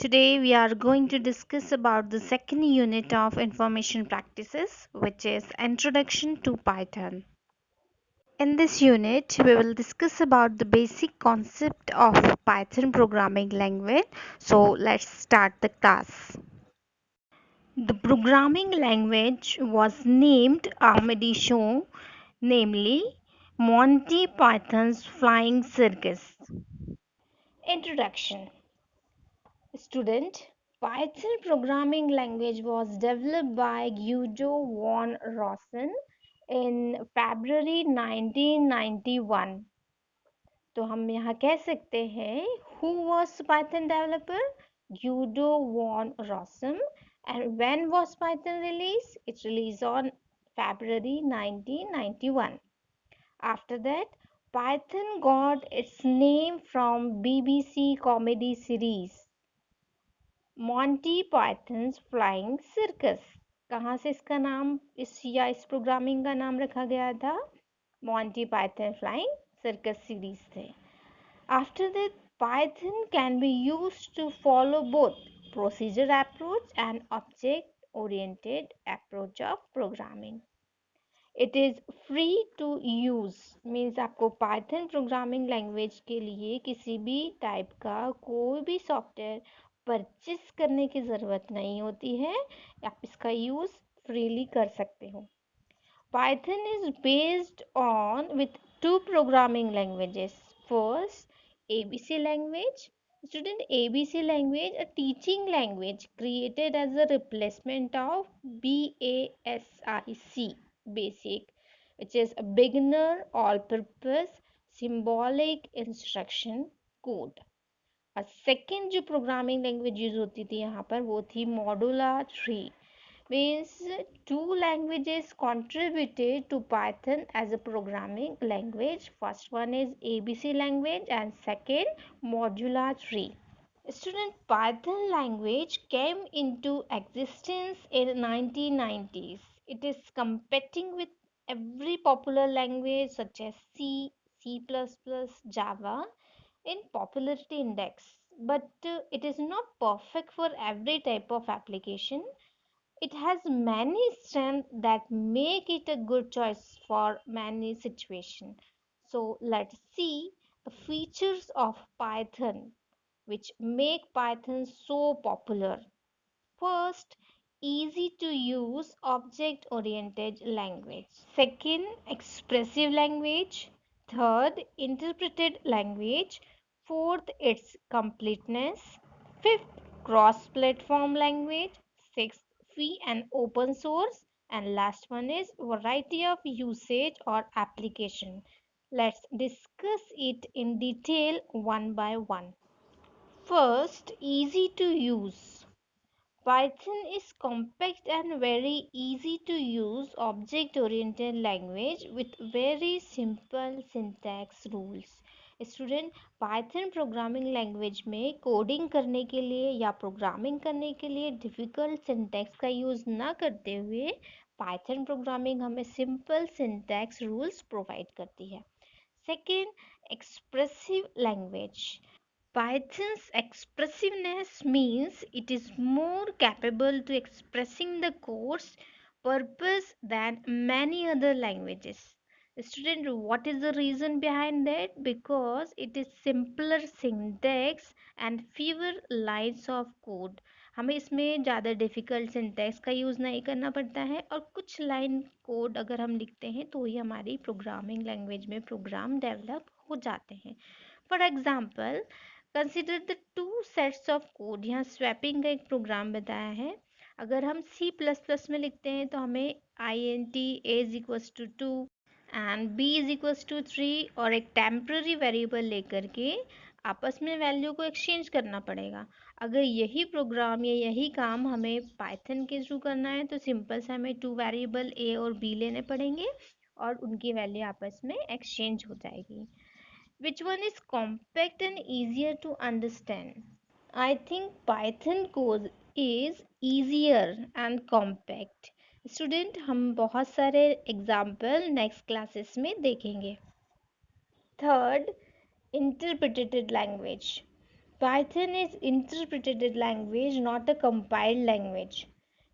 Today we are going to discuss about the second unit of information practices, which is Introduction to Python. In this unit we will discuss about the basic concept of Python programming language. So let's start the class. The programming language was named Comedy Show, namely Monty Python's Flying Circus. Introduction. Student, Python programming language was developed by Guido von Rosen in February 1991. तो हम यहाँ कह सकते हैं who was Python developer? Guido von Rosen. And when was Python released? It released on February 1991. After that, Python got its name from BBC comedy series Monty pythons flying circus. कहाँ से इसका नाम इस प्रोग्रामिंग का नाम रखा गया था? Monty Python flying circus series से. After that Python can be used to follow both procedure approach and object oriented approach of programming. It is free to use means आपको पाइथन प्रोग्रामिंग लैंग्वेज के लिए किसी भी type का कोई भी software purchase करने की ज़रूरत नहीं होती है. आप इसका यूज़ फ्रीली कर सकते हो. Python is based on with two programming languages. First, ABC language. Student, ABC language, a teaching language created as a replacement of BASIC, basic, which is a beginner all-purpose symbolic instruction code. और second जो programming language use होती थी यहाँ पर वो थी मॉडुला 3. means two languages contributed to Python as a programming language. First one is ABC language and second Modula 3. Student, Python language came into existence in 1990s. It is competing with every popular language such as C, C++, Java in popularity index. But it is not perfect for every type of application. It has many strengths that make it a good choice for many situations. So let's see the features of Python which make Python so popular. First, easy to use object oriented language. Second, expressive language. Third, interpreted language. Fourth, its completeness. Fifth, cross platform language. Sixth, free and open source. And last one is variety of usage or application. Let's discuss it in detail one by one. First, easy to use. Python is compact and very easy to use object oriented language with very simple syntax rules. Student, Python programming language में coding करने के लिए या programming करने के लिए difficult syntax का use ना करते हुए पाइथन प्रोग्रामिंग हमें सिंपल सिंटैक्स रूल्स प्रोवाइड करती है. Second, expressive language. Python's expressiveness means it is more capable to expressing the code's purpose than many other languages. Student, what is the reason behind that? Because it is simpler syntax and fewer lines of code. हमें इसमें ज़्यादा difficult syntax का use नहीं करना पड़ता है और कुछ लाइन कोड अगर हम लिखते हैं तो ही हमारी प्रोग्रामिंग लैंग्वेज में प्रोग्राम डेवलप हो जाते हैं. For example, consider the two sets of code. यहाँ स्वैपिंग का एक प्रोग्राम बताया है. अगर हम C++ में लिखते हैं तो हमें int a is equals to 2 and b is equals to 3 और एक टेम्पररी वेरिएबल लेकर के आपस में वैल्यू को एक्सचेंज करना पड़ेगा. अगर यही प्रोग्राम या यही काम हमें पाइथन के थ्रू करना है तो सिंपल से हमें टू वेरिएबल a और b लेने पड़ेंगे और उनकी वैल्यू आपस में एक्सचेंज हो जाएगी. Which one is compact and easier to understand? I think Python code is easier and compact. Student, हम बहुत सारे एग्जाम्पल नेक्स्ट क्लासेस में देखेंगे. Third, interpreted language. Python is interpreted language, not a compiled language.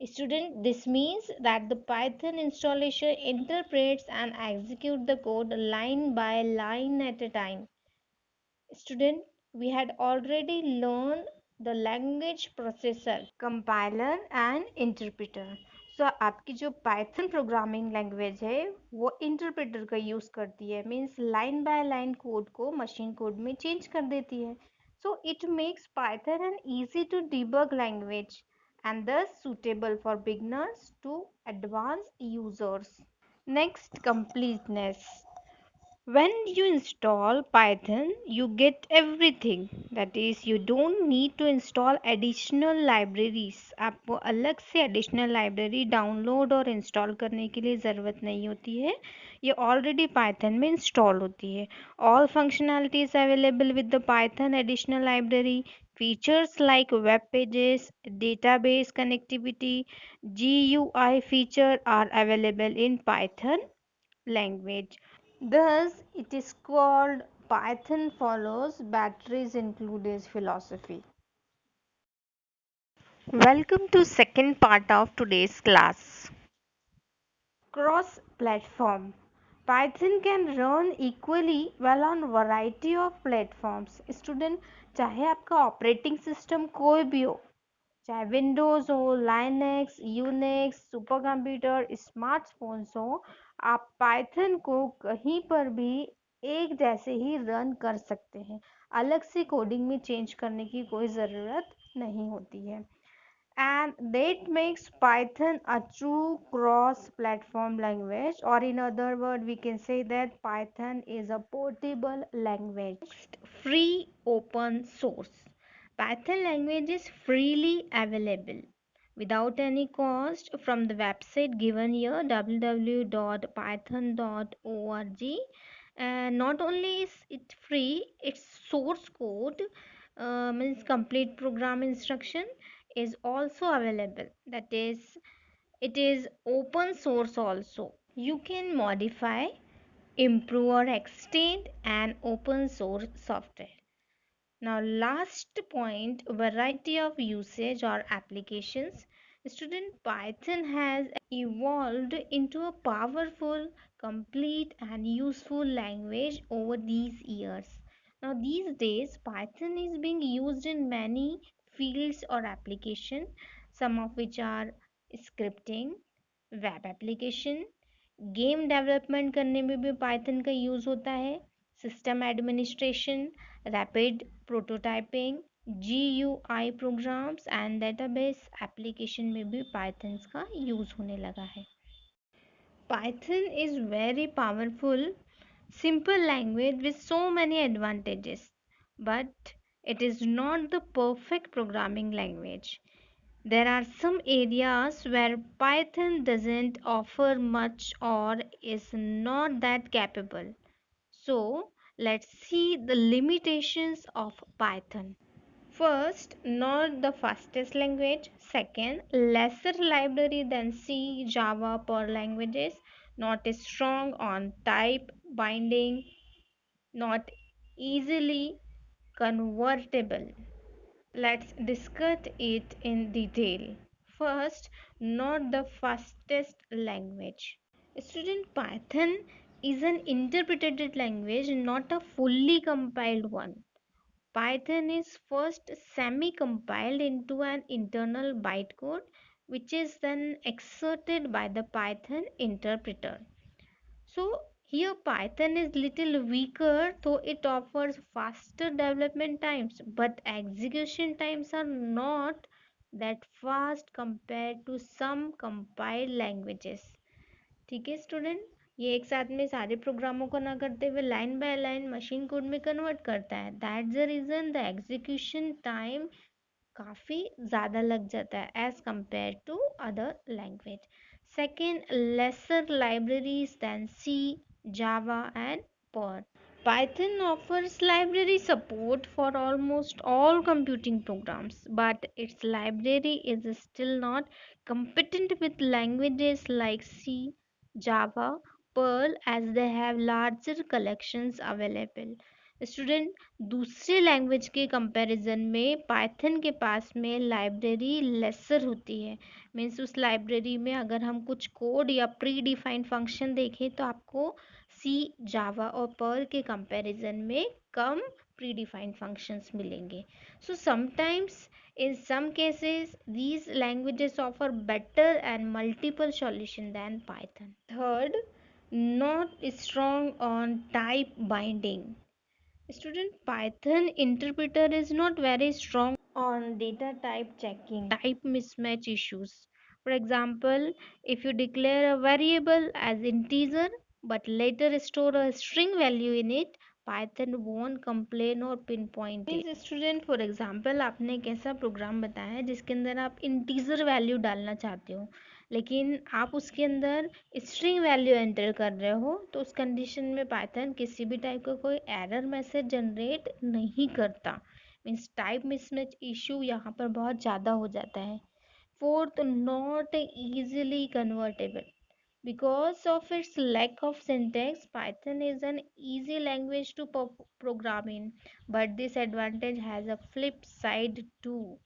Student, this means that the Python installation interprets and executes the code line by line at a time. Student, we had already learned the language processor, compiler and interpreter. So आपकी जो Python programming language है वो interpreter का use करती है, means line by line code को machine code में change कर देती है. So it makes Python an easy to debug language and thus suitable for beginners to advanced users. Next, completeness. When you install Python, you get everything. That is, you don't need to install additional libraries. आपको अलग से additional library download और install करने के लिए ज़रूरत नहीं होती है. ये ऑलरेडी Python में इंस्टॉल होती है. All functionalities available with the Python additional library. Features like web pages, database connectivity, GUI feature are available in Python language. Thus, it is called Python follows batteries included philosophy. Welcome to second part of today's class. Cross platform. Python can run equally well on variety of platforms. Student, चाहे आपका operating system कोई भी हो, चाहे Windows हो, Linux, Unix, super computer, smartphones हो, आप Python को कहीं पर भी एक जैसे ही रन कर सकते हैं. अलग से कोडिंग में चेंज करने की कोई ज़रूरत नहीं होती है. And that makes Python a true cross-platform language, or in other words, we can say that Python is a portable language. Free open source. Python language is freely available without any cost from the website given here, www.python.org. And not only is it free, its source code, means complete program instruction, is also available. That is, it is open source also. You can modify, improve or extend an open source software. Now last point, variety of usage or applications. Student, Python has evolved into a powerful, complete and useful language over these years. Now these days Python is being used in many fields or applications, some of which are scripting, web application, game development करने में भी Python का use होता है, system administration, rapid prototyping, GUI programs and database application में भी Python का use होने लगा है. Python is very powerful, simple language with so many advantages, but it is not the perfect programming language. There are some areas where Python doesn't offer much or is not that capable. So, let's see the limitations of Python. First, not the fastest language. Second, lesser library than C, Java, Perl languages. Not strong on type binding. Not easily convertible. Let's discuss it in detail. First, not the fastest language. Student, Python is an interpreted language, not a fully compiled one. Python is first semi-compiled into an internal bytecode, which is then exerted by the Python interpreter. So here Python is little weaker, though it offers faster development times, but execution times are not that fast compared to some compiled languages. ठीक है student, ये एक साथ में सारे प्रोग्रामों को ना करते हुए line by line machine code में कन्वर्ट करता है. That's the reason the execution time काफ़ी ज़्यादा लग जाता है as compare to other language. Second, lesser libraries than C, Java and Perl. Python offers library support for almost all computing programs, but its library is still not competent with languages like C, Java, Perl, as they have larger collections available. Student, दूसरे language के comparison में Python के पास में library laser होती है। Means उस library में अगर हम कुछ कोड या प्री डिफाइंड फंक्शन देखें तो आपको सी, जावा और पर्ल के कंपैरिजन में कम प्री डिफाइंड फंक्शंस मिलेंगे। So sometimes in some cases these languages offer better and multiple solution than Python. Third, not strong on type binding. Student, Python interpreter is not very strong on data type checking, type mismatch issues. For example, if you declare a variable as integer but later store a string value in it, Python won't complain or pinpoint it. Means student, for example, आपने एक ऐसा programme बताया है जिसके अंदर आप integer value डालना चाहते हो, लेकिन आप उसके अंदर स्ट्रिंग वैल्यू एंटर कर रहे हो, तो उस कंडीशन में पाइथन किसी भी टाइप का कोई एरर मैसेज जनरेट नहीं करता। मीन्स टाइप मिसमैच इशू यहाँ पर बहुत ज़्यादा हो जाता है। Fourth, not easily convertible. Because of its lack of syntax, Python is an easy language to program in, but this advantage has a flip side too.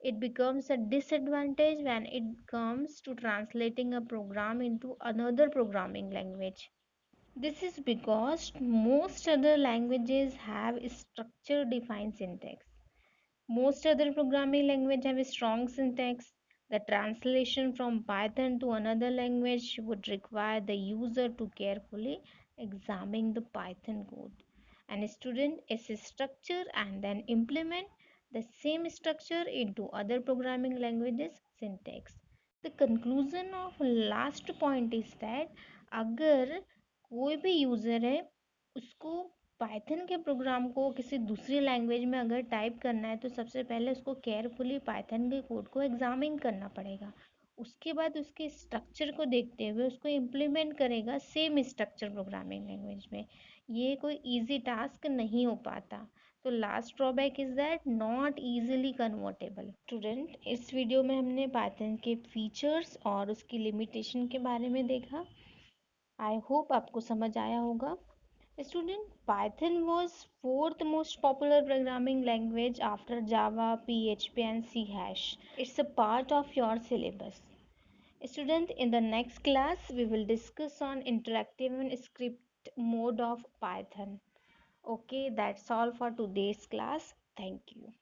It becomes a disadvantage when it comes to translating a program into another programming language. This is because most other languages have structure defined syntax. Most other programming language have a strong syntax. The translation from Python to another language would require the user to carefully examine the Python code and student its structure and then implement the same structure into other programming languages syntax. The conclusion of last point is that अगर कोई भी user है उसको Python के programme को किसी दूसरी language में अगर टाइप करना है तो सबसे पहले उसको केयरफुली पाइथन के कोड को एग्जामिन करना पड़ेगा। उसके बाद उसके स्ट्रक्चर को देखते हुए उसको इम्प्लीमेंट करेगा सेम स्ट्रक्चर प्रोग्रामिंग लैंग्वेज में। ये कोई इजी टास्क नहीं हो पाता। तो last drawback is that not easily convertible. Student, इस वीडियो में हमने पाइथन के फीचर्स और उसकी लिमिटेशन के बारे में देखा। आई होप आपको समझ आया होगा। Student, Python was fourth most popular programming language after Java, PHP and C hash. It's a part of your syllabus. Student, in the next class, we will discuss on interactive and script mode of Python. Okay, that's all for today's class. Thank you.